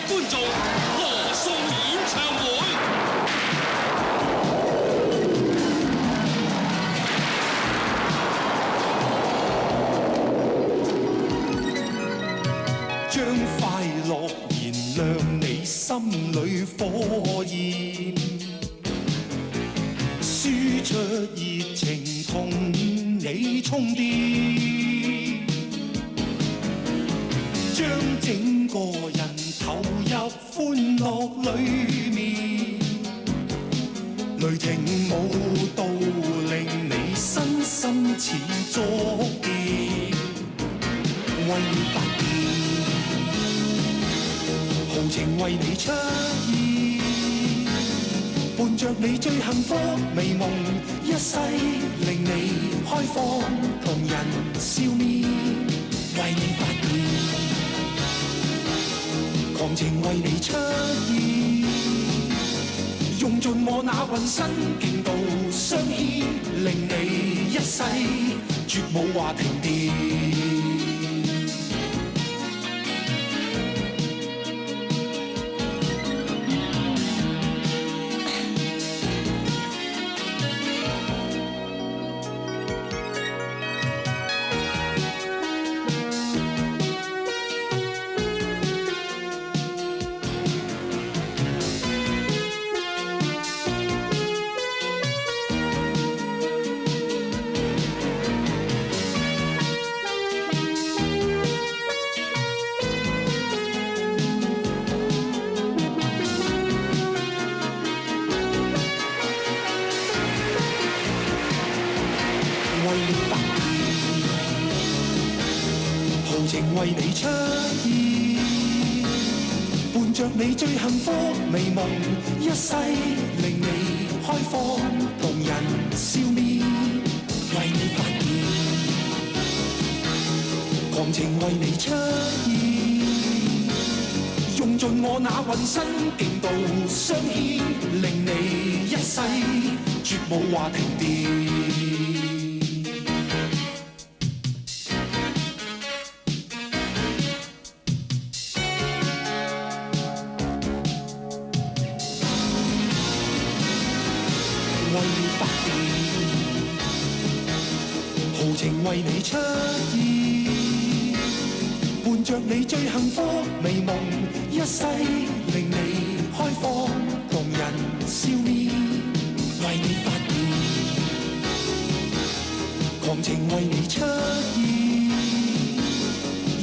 觀眾賀宋演唱會。將快樂燃亮你心裏火焰，輸出熱情同你充電，將整個人投入歡樂裏面，雷霆舞蹈令你身心似觸電，為你發電，豪情為你出現，伴着你最幸福美夢，一世令你開放，同人笑面，為你發電，狂情為你出現，用盡我那渾身勁度相牽，令你一世絕冇話停電。為你出現，伴着你最幸福美夢，一世令你開放，同人笑面，為你發電，狂情為你出現，用盡我那渾身勁度相牽，令你一世絕冇話停電。為你出現，伴着你最幸福美夢，一世令你開放，同人笑面，為你發電，狂情為你出現，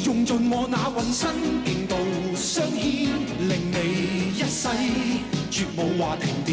用盡我那渾身勁度相牽，令你一世絕冇話停電。